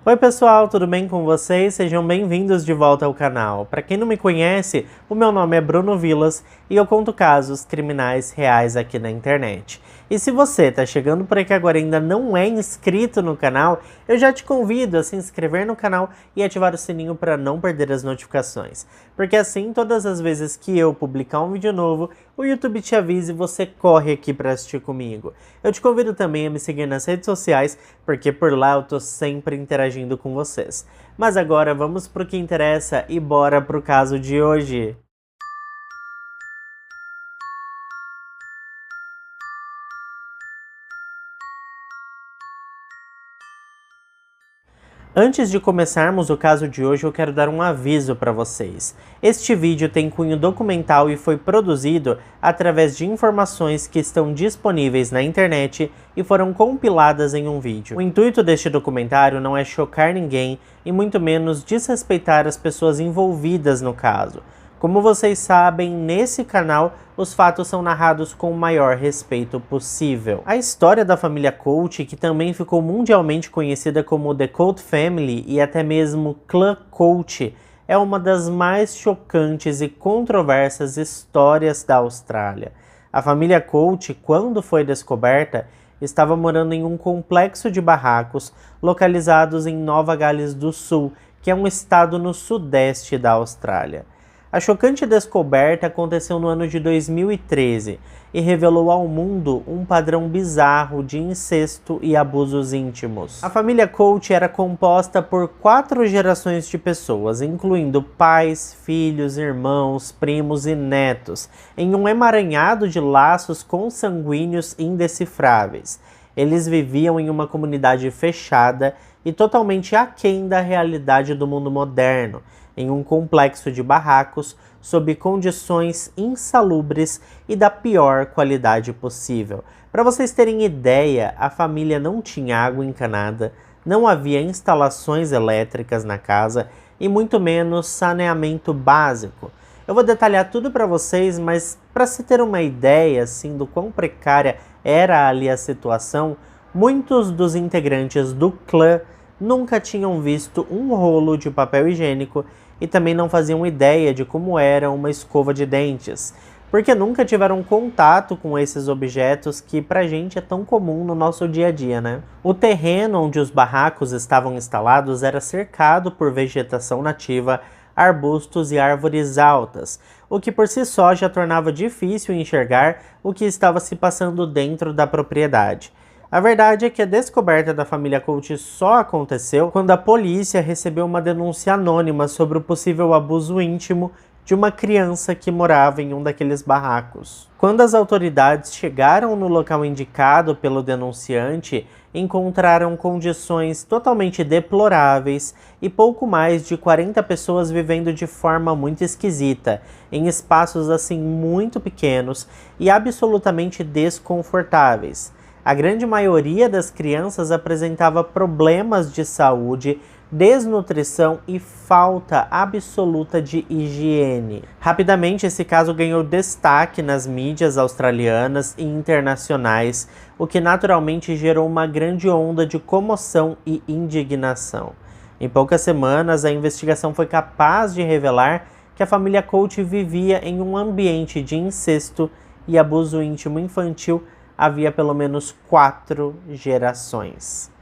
Oi pessoal, tudo bem com vocês? Sejam bem-vindos de volta ao canal. Para quem não me conhece, o meu nome é Bruno Vilas e eu conto casos criminais reais aqui na internet. E se você está chegando por aqui agora e ainda não é inscrito no canal, eu já te convido a se inscrever no canal e ativar o sininho para não perder as notificações. Porque assim, todas as vezes que eu publicar um vídeo novo, o YouTube te avisa e você corre aqui para assistir comigo. Eu te convido também a me seguir nas redes sociais, porque por lá eu tô sempre interagindo com vocês. Mas agora vamos pro que interessa e bora pro caso de hoje. Antes de começarmos o caso de hoje, eu quero dar um aviso para vocês. Este vídeo tem cunho documental e foi produzido através de informações que estão disponíveis na internet e foram compiladas em um vídeo. O intuito deste documentário não é chocar ninguém e muito menos desrespeitar as pessoas envolvidas no caso. Como vocês sabem, nesse canal, os fatos são narrados com o maior respeito possível. A história da família Colt, que também ficou mundialmente conhecida como The Colt Family e até mesmo Clã Colt, é uma das mais chocantes e controversas histórias da Austrália. A família Colt, quando foi descoberta, estava morando em um complexo de barracos localizados em Nova Gales do Sul, que é um estado no sudeste da Austrália. A chocante descoberta aconteceu no ano de 2013 e revelou ao mundo um padrão bizarro de incesto e abusos íntimos. A família Colt era composta por 4 gerações de pessoas, incluindo pais, filhos, irmãos, primos e netos, em um emaranhado de laços consanguíneos indecifráveis. Eles viviam em uma comunidade fechada e totalmente aquém da realidade do mundo moderno, em um complexo de barracos sob condições insalubres e da pior qualidade possível. Para vocês terem ideia, a família não tinha água encanada, não havia instalações elétricas na casa e muito menos saneamento básico. Eu vou detalhar tudo para vocês, mas para se ter uma ideia assim, do quão precária era ali a situação, muitos dos integrantes do clã nunca tinham visto um rolo de papel higiênico e também não faziam ideia de como era uma escova de dentes, porque nunca tiveram contato com esses objetos que pra gente é tão comum no nosso dia a dia, né? O terreno onde os barracos estavam instalados era cercado por vegetação nativa, arbustos e árvores altas, o que por si só já tornava difícil enxergar o que estava se passando dentro da propriedade. A verdade é que a descoberta da família Colt só aconteceu quando a polícia recebeu uma denúncia anônima sobre o possível abuso íntimo de uma criança que morava em um daqueles barracos. Quando as autoridades chegaram no local indicado pelo denunciante, encontraram condições totalmente deploráveis e pouco mais de 40 pessoas vivendo de forma muito esquisita, em espaços assim muito pequenos e absolutamente desconfortáveis. A grande maioria das crianças apresentava problemas de saúde, desnutrição e falta absoluta de higiene. Rapidamente, esse caso ganhou destaque nas mídias australianas e internacionais, o que naturalmente gerou uma grande onda de comoção e indignação. Em poucas semanas, a investigação foi capaz de revelar que a família Colt vivia em um ambiente de incesto e abuso íntimo infantil havia pelo menos 4 gerações.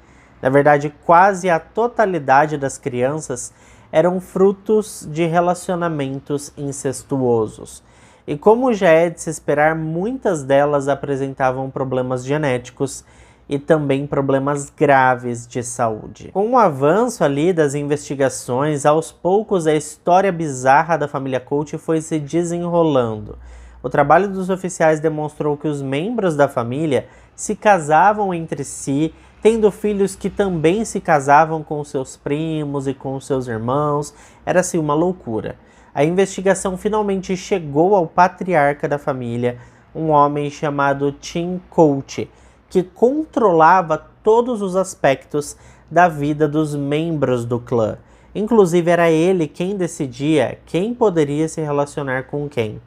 Na verdade, quase a totalidade das crianças eram frutos de relacionamentos incestuosos. E como já é de se esperar, muitas delas apresentavam problemas genéticos e também problemas graves de saúde. Com o avanço ali das investigações, aos poucos a história bizarra da família Colt foi se desenrolando. O trabalho dos oficiais demonstrou que os membros da família se casavam entre si, tendo filhos que também se casavam com seus primos e com seus irmãos. Era assim uma loucura. A investigação finalmente chegou ao patriarca da família, um homem chamado Tim Colt, que controlava todos os aspectos da vida dos membros do clã. Inclusive era ele quem decidia quem poderia se relacionar com quem.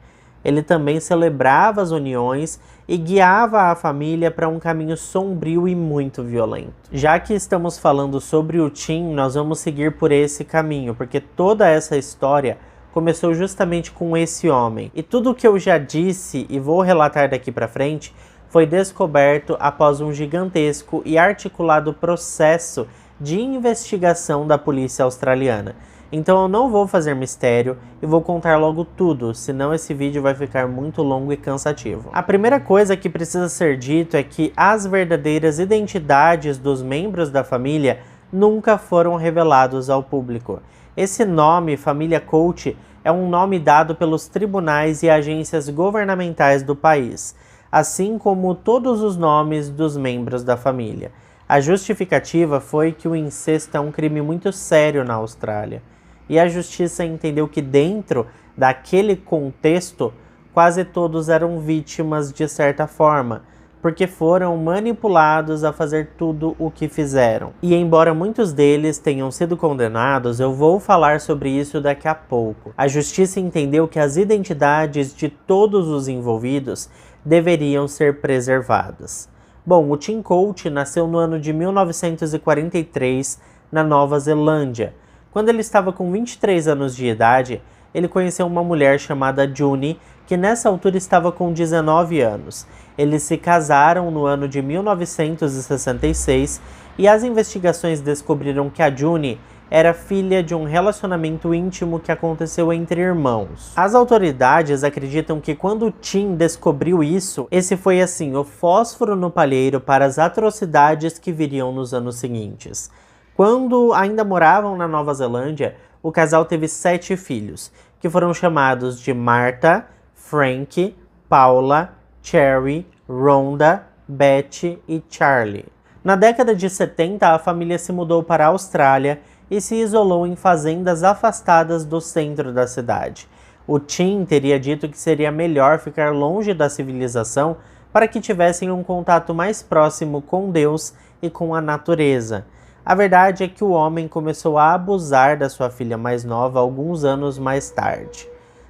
ele também celebrava as uniões e guiava a família para um caminho sombrio e muito violento. Já que estamos falando sobre o Tim, nós vamos seguir por esse caminho, porque toda essa história começou justamente com esse homem. E tudo o que eu já disse e vou relatar daqui para frente foi descoberto após um gigantesco e articulado processo de investigação da polícia australiana. Então eu não vou fazer mistério e vou contar logo tudo, senão esse vídeo vai ficar muito longo e cansativo. A primeira coisa que precisa ser dito é que as verdadeiras identidades dos membros da família nunca foram revelados ao público. Esse nome, Família Colt, é um nome dado pelos tribunais e agências governamentais do país, assim como todos os nomes dos membros da família. A justificativa foi que o incesto é um crime muito sério na Austrália. E a justiça entendeu que dentro daquele contexto, quase todos eram vítimas de certa forma, porque foram manipulados a fazer tudo o que fizeram. E embora muitos deles tenham sido condenados, eu vou falar sobre isso daqui a pouco. A justiça entendeu que as identidades de todos os envolvidos deveriam ser preservadas. Bom, o Tim Colt nasceu no ano de 1943 na Nova Zelândia. Quando ele estava com 23 anos de idade, ele conheceu uma mulher chamada Juni, que nessa altura estava com 19 anos. Eles se casaram no ano de 1966 e as investigações descobriram que a Juni era filha de um relacionamento íntimo que aconteceu entre irmãos. As autoridades acreditam que quando Tim descobriu isso, esse foi assim, o fósforo no palheiro para as atrocidades que viriam nos anos seguintes. Quando ainda moravam na Nova Zelândia, o casal teve 7 filhos, que foram chamados de Martha, Frank, Paula, Cherry, Rhonda, Betty e Charlie. Na década de 70, a família se mudou para a Austrália e se isolou em fazendas afastadas do centro da cidade. O Tim teria dito que seria melhor ficar longe da civilização para que tivessem um contato mais próximo com Deus e com a natureza. A verdade é que o homem começou a abusar da sua filha mais nova alguns anos mais tarde.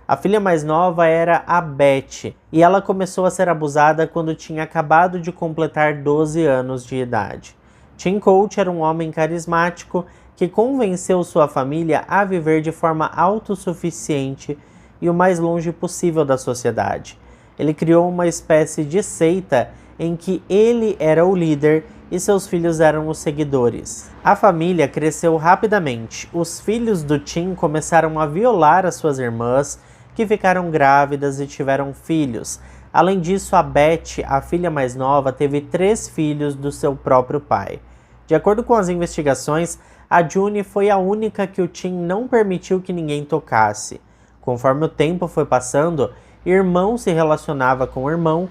A filha mais nova era a Betty, e ela começou a ser abusada quando tinha acabado de completar 12 anos de idade. Tim Colt era um homem carismático que convenceu sua família a viver de forma autossuficiente e o mais longe possível da sociedade. Ele criou uma espécie de seita em que ele era o líder e seus filhos eram os seguidores. A família cresceu rapidamente. Os filhos do Tim começaram a violar as suas irmãs, que ficaram grávidas e tiveram filhos. Além disso, a Betty, a filha mais nova, teve 3 filhos do seu próprio pai. De acordo com as investigações, a Juni foi a única que o Tim não permitiu que ninguém tocasse. Conforme o tempo foi passando, irmão se relacionava com irmão,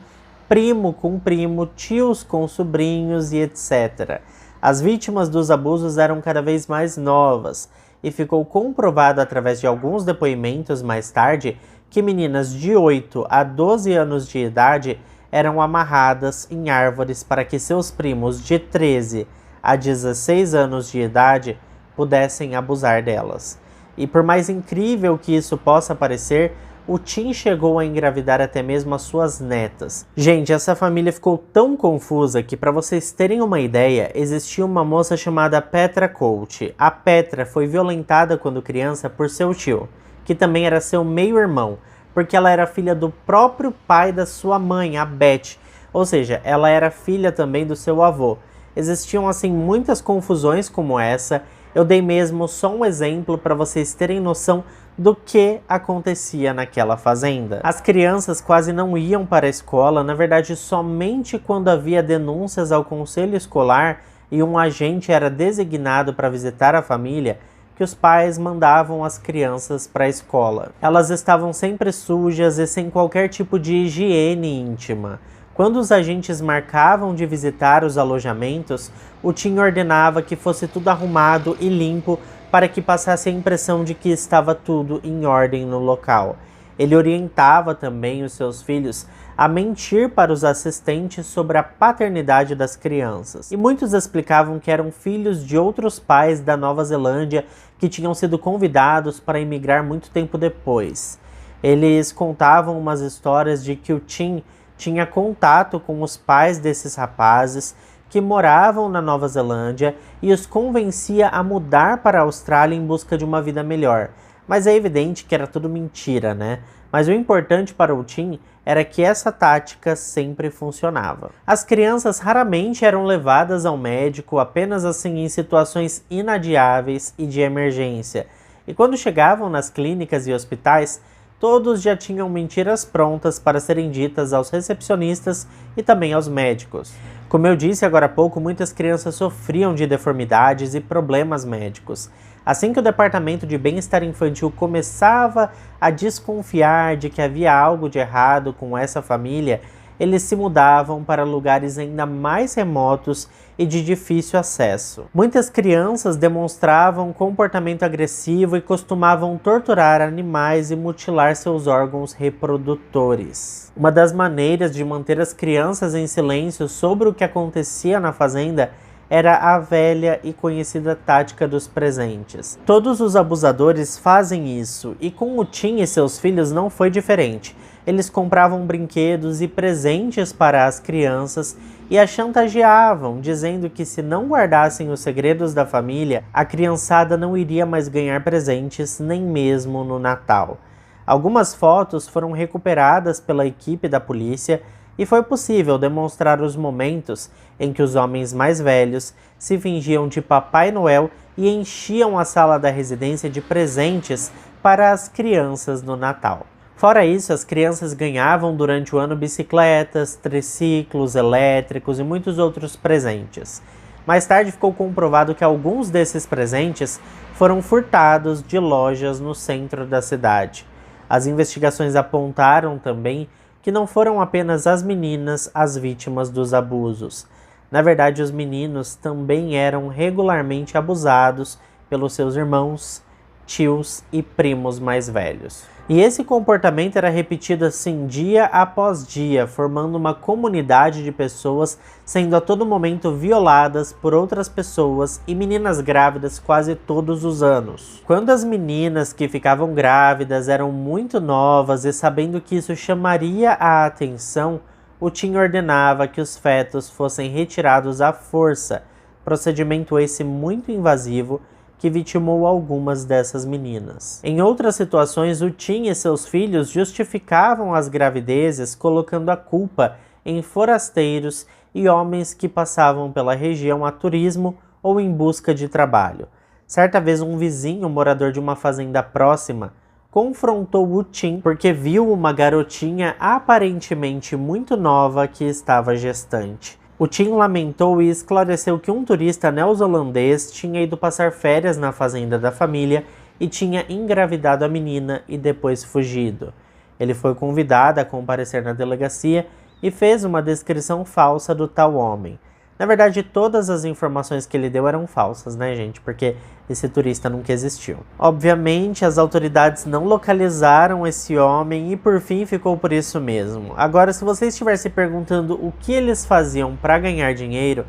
primo com primo, tios com sobrinhos e etc. As vítimas dos abusos eram cada vez mais novas, e ficou comprovado através de alguns depoimentos mais tarde que meninas de 8 a 12 anos de idade eram amarradas em árvores para que seus primos de 13 a 16 anos de idade pudessem abusar delas. E por mais incrível que isso possa parecer, o Tim chegou a engravidar até mesmo as suas netas. Gente, essa família ficou tão confusa que, para vocês terem uma ideia, existia uma moça chamada Petra Colt. A Petra foi violentada quando criança por seu tio, que também era seu meio-irmão, porque ela era filha do próprio pai da sua mãe, a Beth. Ou seja, ela era filha também do seu avô. Existiam assim muitas confusões como essa. Eu dei mesmo só um exemplo para vocês terem noção do que acontecia naquela fazenda. As crianças quase não iam para a escola, na verdade somente quando havia denúncias ao conselho escolar e um agente era designado para visitar a família, que os pais mandavam as crianças para a escola. Elas estavam sempre sujas e sem qualquer tipo de higiene íntima. Quando os agentes marcavam de visitar os alojamentos, o Tim ordenava que fosse tudo arrumado e limpo para que passasse a impressão de que estava tudo em ordem no local. Ele orientava também os seus filhos a mentir para os assistentes sobre a paternidade das crianças. E muitos explicavam que eram filhos de outros pais da Nova Zelândia que tinham sido convidados para emigrar muito tempo depois. Eles contavam umas histórias de que o Tim tinha contato com os pais desses rapazes que moravam na Nova Zelândia e os convencia a mudar para a Austrália em busca de uma vida melhor. Mas é evidente que era tudo mentira, né? Mas o importante para o Tim era que essa tática sempre funcionava. As crianças raramente eram levadas ao médico apenas assim em situações inadiáveis e de emergência. E quando chegavam nas clínicas e hospitais, todos já tinham mentiras prontas para serem ditas aos recepcionistas e também aos médicos. Como eu disse agora há pouco, muitas crianças sofriam de deformidades e problemas médicos. Assim que o Departamento de Bem-Estar Infantil começava a desconfiar de que havia algo de errado com essa família, eles se mudavam para lugares ainda mais remotos e de difícil acesso. Muitas crianças demonstravam comportamento agressivo e costumavam torturar animais e mutilar seus órgãos reprodutores. Uma das maneiras de manter as crianças em silêncio sobre o que acontecia na fazenda era a velha e conhecida tática dos presentes. Todos os abusadores fazem isso, e com o Tim e seus filhos não foi diferente. Eles compravam brinquedos e presentes para as crianças e as chantageavam, dizendo que se não guardassem os segredos da família, a criançada não iria mais ganhar presentes, nem mesmo no Natal. Algumas fotos foram recuperadas pela equipe da polícia e foi possível demonstrar os momentos em que os homens mais velhos se fingiam de Papai Noel e enchiam a sala da residência de presentes para as crianças no Natal. Fora isso, as crianças ganhavam durante o ano bicicletas, triciclos elétricos e muitos outros presentes. Mais tarde ficou comprovado que alguns desses presentes foram furtados de lojas no centro da cidade. As investigações apontaram também que não foram apenas as meninas as vítimas dos abusos. Na verdade, os meninos também eram regularmente abusados pelos seus irmãos, tios e primos mais velhos. E esse comportamento era repetido assim dia após dia, formando uma comunidade de pessoas sendo a todo momento violadas por outras pessoas e meninas grávidas quase todos os anos. Quando as meninas que ficavam grávidas eram muito novas e sabendo que isso chamaria a atenção, o Tim ordenava que os fetos fossem retirados à força, procedimento esse muito invasivo que vitimou algumas dessas meninas. Em outras situações, o Tim e seus filhos justificavam as gravidezes colocando a culpa em forasteiros e homens que passavam pela região a turismo ou em busca de trabalho. Certa vez, um vizinho morador de uma fazenda próxima confrontou o Tim porque viu uma garotinha aparentemente muito nova que estava gestante. O Tim lamentou e esclareceu que um turista neozelandês tinha ido passar férias na fazenda da família e tinha engravidado a menina e depois fugido. Ele foi convidado a comparecer na delegacia e fez uma descrição falsa do tal homem. Na verdade, todas as informações que ele deu eram falsas, né, gente? Porque esse turista nunca existiu. Obviamente, as autoridades não localizaram esse homem e por fim ficou por isso mesmo. Agora, se você estiver se perguntando o que eles faziam para ganhar dinheiro,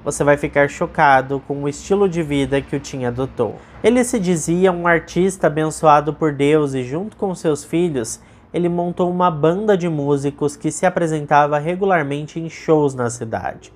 você vai ficar chocado com o estilo de vida que o Tim adotou. Ele se dizia um artista abençoado por Deus e junto com seus filhos, ele montou uma banda de músicos que se apresentava regularmente em shows na cidade.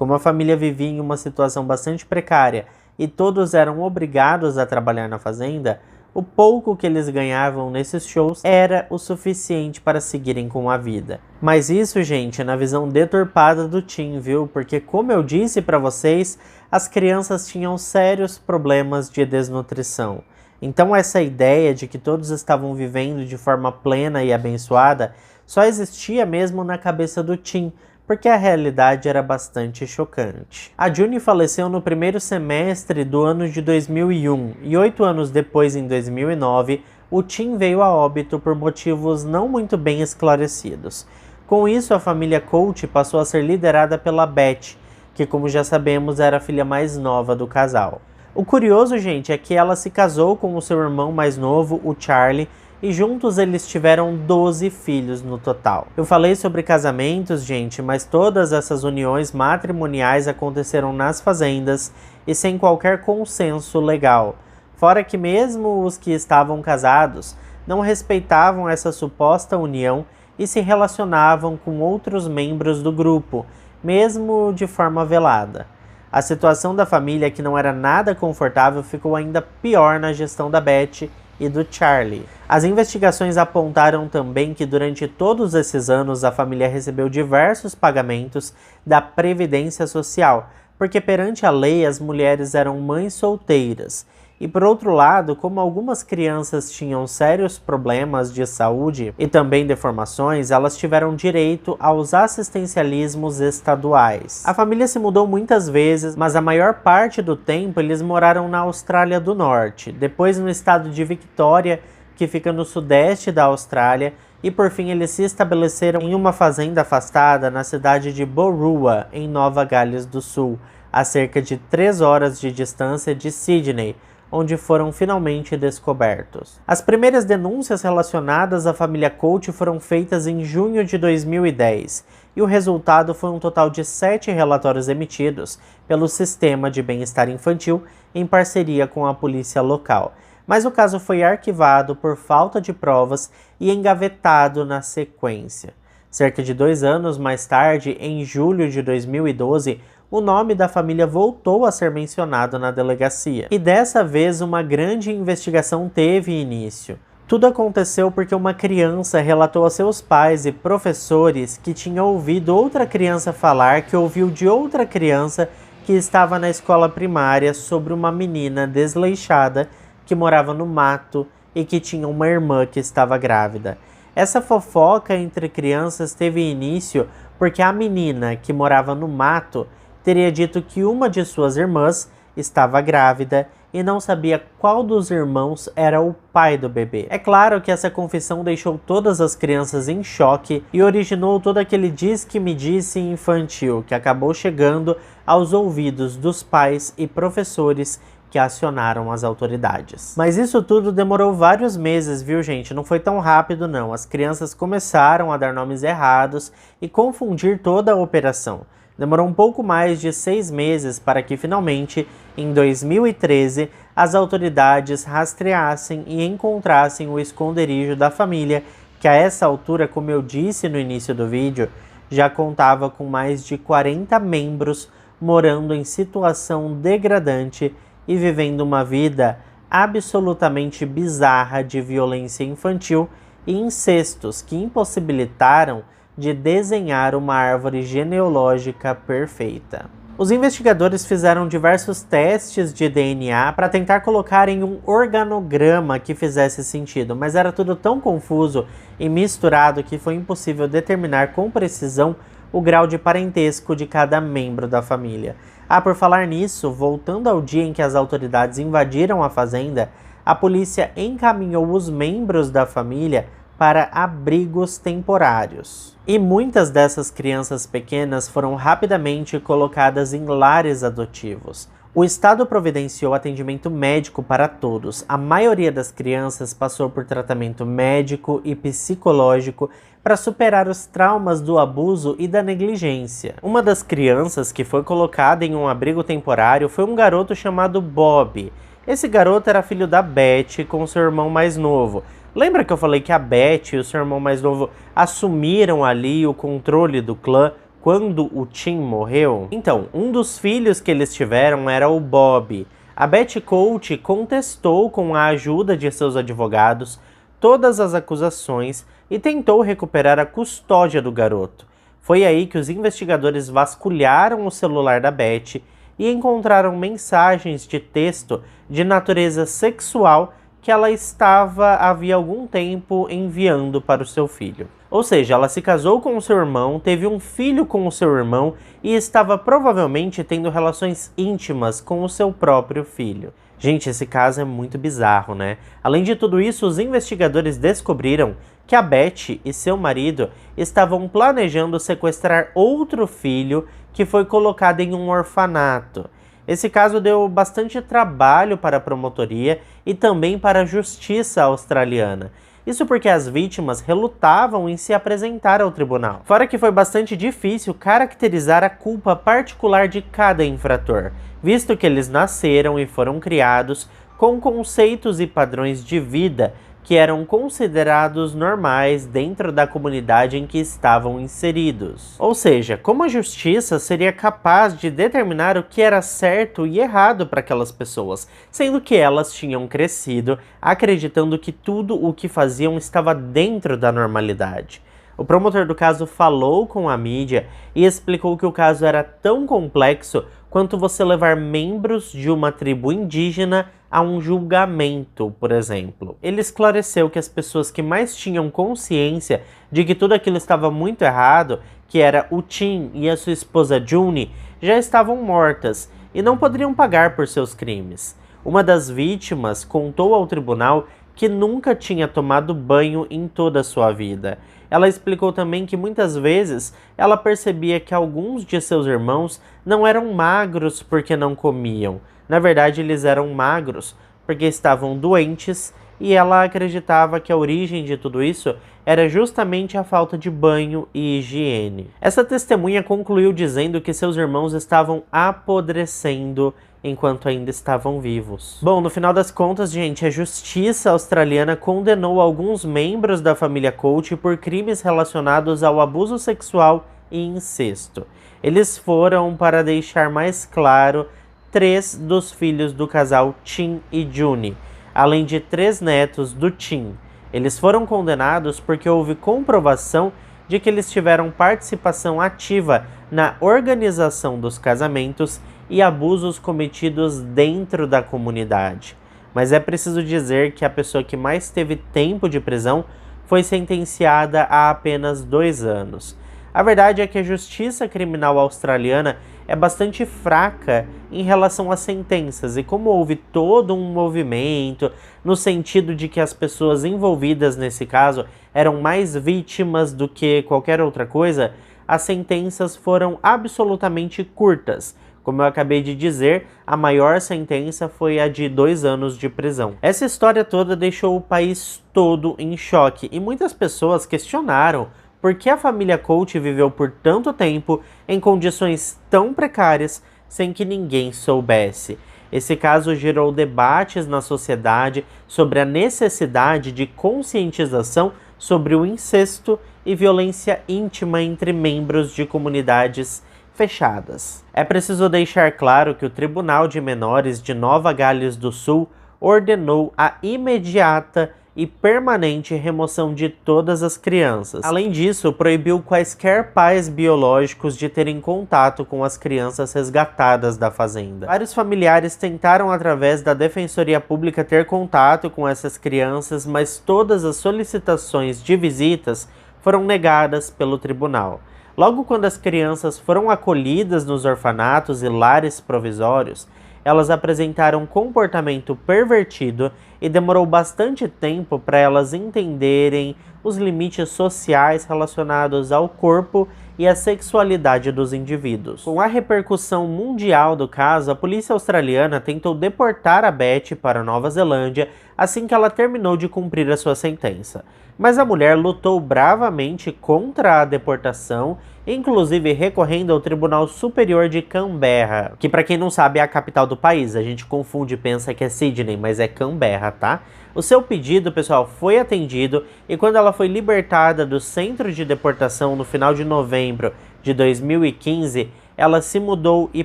Como a família vivia em uma situação bastante precária e todos eram obrigados a trabalhar na fazenda, o pouco que eles ganhavam nesses shows era o suficiente para seguirem com a vida. Mas isso, gente, é na visão deturpada do Tim, viu? Porque, como eu disse para vocês, as crianças tinham sérios problemas de desnutrição. Então essa ideia de que todos estavam vivendo de forma plena e abençoada só existia mesmo na cabeça do Tim, porque a realidade era bastante chocante. A June faleceu no primeiro semestre do ano de 2001 e 8 anos depois, em 2009, o Tim veio a óbito por motivos não muito bem esclarecidos. Com isso, a família Colt passou a ser liderada pela Beth, que, como já sabemos, era a filha mais nova do casal. O curioso, gente, é que ela se casou com o seu irmão mais novo, o Charlie, e juntos eles tiveram 12 filhos no total. Eu falei sobre casamentos, gente, mas todas essas uniões matrimoniais aconteceram nas fazendas e sem qualquer consenso legal. Fora que mesmo os que estavam casados não respeitavam essa suposta união e se relacionavam com outros membros do grupo, mesmo de forma velada. A situação da família, que não era nada confortável, ficou ainda pior na gestão da Beth e do Charlie. As investigações apontaram também que durante todos esses anos a família recebeu diversos pagamentos da Previdência Social, porque perante a lei as mulheres eram mães solteiras. E por outro lado, como algumas crianças tinham sérios problemas de saúde e também deformações, elas tiveram direito aos assistencialismos estaduais. A família se mudou muitas vezes, mas a maior parte do tempo eles moraram na Austrália do Norte, depois no estado de Victoria, que fica no sudeste da Austrália, e por fim eles se estabeleceram em uma fazenda afastada na cidade de Borua, em Nova Gales do Sul, a cerca de 3 horas de distância de Sydney, onde foram finalmente descobertos. As primeiras denúncias relacionadas à família Colt foram feitas em junho de 2010, e o resultado foi um total de 7 relatórios emitidos pelo Sistema de Bem-Estar Infantil em parceria com a polícia local. Mas o caso foi arquivado por falta de provas e engavetado na sequência. Cerca de 2 anos mais tarde, em julho de 2012, o nome da família voltou a ser mencionado na delegacia. E dessa vez uma grande investigação teve início. Tudo aconteceu porque uma criança relatou a seus pais e professores que tinha ouvido outra criança falar que ouviu de outra criança que estava na escola primária sobre uma menina desleixada que morava no mato e que tinha uma irmã que estava grávida. Essa fofoca entre crianças teve início porque a menina que morava no mato teria dito que uma de suas irmãs estava grávida e não sabia qual dos irmãos era o pai do bebê. É claro que essa confissão deixou todas as crianças em choque e originou todo aquele diz-que-me-disse infantil que acabou chegando aos ouvidos dos pais e professores que acionaram as autoridades. Mas isso tudo demorou vários meses, viu gente? Não foi tão rápido não. As crianças começaram a dar nomes errados e confundir toda a operação. Demorou um pouco mais de 6 meses para que finalmente, em 2013, as autoridades rastreassem e encontrassem o esconderijo da família, que a essa altura, como eu disse no início do vídeo, já contava com mais de 40 membros morando em situação degradante e vivendo uma vida absolutamente bizarra de violência infantil e incestos que impossibilitaram de desenhar uma árvore genealógica perfeita. Os investigadores fizeram diversos testes de DNA para tentar colocar em um organograma que fizesse sentido, mas era tudo tão confuso e misturado que foi impossível determinar com precisão o grau de parentesco de cada membro da família. Por falar nisso, voltando ao dia em que as autoridades invadiram a fazenda, a polícia encaminhou os membros da família para abrigos temporários. E muitas dessas crianças pequenas foram rapidamente colocadas em lares adotivos. O Estado providenciou atendimento médico para todos. A maioria das crianças passou por tratamento médico e psicológico para superar os traumas do abuso e da negligência. Uma das crianças que foi colocada em um abrigo temporário foi um garoto chamado Bob. Esse garoto era filho da Beth com seu irmão mais novo. Lembra que eu falei que a Beth e o seu irmão mais novo assumiram ali o controle do clã quando o Tim morreu? Então, um dos filhos que eles tiveram era o Bob. A Beth Colt contestou com a ajuda de seus advogados todas as acusações e tentou recuperar a custódia do garoto. Foi aí que os investigadores vasculharam o celular da Beth e encontraram mensagens de texto de natureza sexual que ela estava havia algum tempo enviando para o seu filho. Ou seja, ela se casou com o seu irmão, teve um filho com o seu irmão e estava provavelmente tendo relações íntimas com o seu próprio filho. Gente, esse caso é muito bizarro, né? Além de tudo isso, os investigadores descobriram que a Beth e seu marido estavam planejando sequestrar outro filho que foi colocado em um orfanato. Esse caso deu bastante trabalho para a promotoria e também para a justiça australiana. Isso porque as vítimas relutavam em se apresentar ao tribunal. Fora que foi bastante difícil caracterizar a culpa particular de cada infrator, visto que eles nasceram e foram criados com conceitos e padrões de vida que eram considerados normais dentro da comunidade em que estavam inseridos. Ou seja, como a justiça seria capaz de determinar o que era certo e errado para aquelas pessoas, sendo que elas tinham crescido acreditando que tudo o que faziam estava dentro da normalidade. O promotor do caso falou com a mídia e explicou que o caso era tão complexo quanto você levar membros de uma tribo indígena a um julgamento, por exemplo. Ele esclareceu que as pessoas que mais tinham consciência de que tudo aquilo estava muito errado, que era o Tim e a sua esposa June, já estavam mortas e não poderiam pagar por seus crimes. Uma das vítimas contou ao tribunal que nunca tinha tomado banho em toda a sua vida. Ela explicou também que muitas vezes ela percebia que alguns de seus irmãos não eram magros porque não comiam. Na verdade, eles eram magros porque estavam doentes e ela acreditava que a origem de tudo isso era justamente a falta de banho e higiene. Essa testemunha concluiu dizendo que seus irmãos estavam apodrecendo enquanto ainda estavam vivos. Bom, no final das contas, gente, a justiça australiana condenou alguns membros da família Coach por crimes relacionados ao abuso sexual e incesto. Eles foram, para deixar mais claro, 3 dos filhos do casal Tim e June, além de 3 netos do Tim. Eles foram condenados porque houve comprovação de que eles tiveram participação ativa na organização dos casamentos e abusos cometidos dentro da comunidade. Mas é preciso dizer que a pessoa que mais teve tempo de prisão foi sentenciada a apenas 2 anos. A verdade é que a justiça criminal australiana é bastante fraca em relação às sentenças, e como houve todo um movimento no sentido de que as pessoas envolvidas nesse caso eram mais vítimas do que qualquer outra coisa, as sentenças foram absolutamente curtas. Como eu acabei de dizer, a maior sentença foi a de 2 anos de prisão. Essa história toda deixou o país todo em choque e muitas pessoas questionaram por que a família Coach viveu por tanto tempo em condições tão precárias sem que ninguém soubesse. Esse caso gerou debates na sociedade sobre a necessidade de conscientização sobre o incesto e violência íntima entre membros de comunidades fechadas. É preciso deixar claro que o Tribunal de Menores de Nova Gales do Sul ordenou a imediata e permanente remoção de todas as crianças. Além disso, proibiu quaisquer pais biológicos de terem contato com as crianças resgatadas da fazenda. Vários familiares tentaram, através da Defensoria Pública, ter contato com essas crianças, mas todas as solicitações de visitas foram negadas pelo tribunal. Logo quando as crianças foram acolhidas nos orfanatos e lares provisórios, elas apresentaram comportamento pervertido e demorou bastante tempo para elas entenderem os limites sociais relacionados ao corpo e à sexualidade dos indivíduos. Com a repercussão mundial do caso, a polícia australiana tentou deportar a Beth para a Nova Zelândia assim que ela terminou de cumprir a sua sentença. Mas a mulher lutou bravamente contra a deportação, inclusive recorrendo ao Tribunal Superior de Canberra, que, para quem não sabe, é a capital do país. A gente confunde e pensa que é Sydney, mas é Canberra, tá? O seu pedido, pessoal, foi atendido e quando ela foi libertada do centro de deportação no final de novembro de 2015, ela se mudou e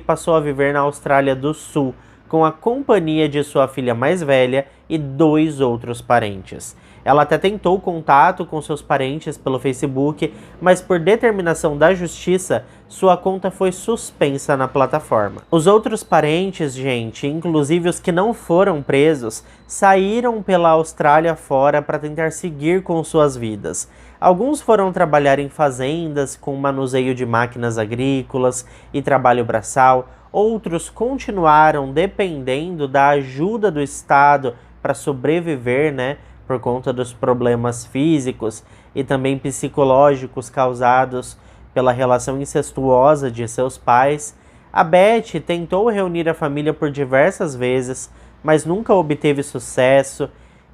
passou a viver na Austrália do Sul, com a companhia de sua filha mais velha e 2 outros parentes. Ela até tentou contato com seus parentes pelo Facebook, mas por determinação da justiça, sua conta foi suspensa na plataforma. Os outros parentes, gente, inclusive os que não foram presos, saíram pela Austrália fora para tentar seguir com suas vidas. Alguns foram trabalhar em fazendas com manuseio de máquinas agrícolas e trabalho braçal, outros continuaram dependendo da ajuda do Estado para sobreviver, né? Por conta dos problemas físicos e também psicológicos causados pela relação incestuosa de seus pais. A Beth tentou reunir a família por diversas vezes, mas nunca obteve sucesso,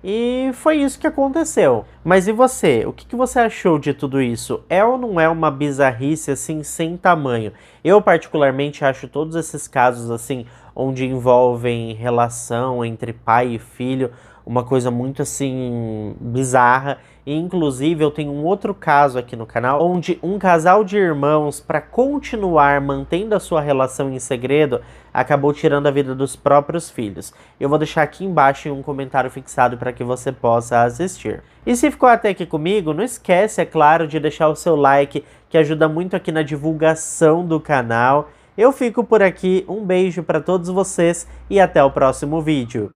e foi isso que aconteceu. Mas e você? O que você achou de tudo isso? É ou não é uma bizarrice assim sem tamanho? Eu particularmente acho todos esses casos assim onde envolvem relação entre pai e filho, uma coisa muito assim bizarra. E, inclusive eu tenho um outro caso aqui no canal, onde um casal de irmãos, para continuar mantendo a sua relação em segredo, acabou tirando a vida dos próprios filhos. Eu vou deixar aqui embaixo em um comentário fixado para que você possa assistir. E se ficou até aqui comigo, não esquece, é claro, de deixar o seu like, que ajuda muito aqui na divulgação do canal. Eu fico por aqui, um beijo para todos vocês e até o próximo vídeo.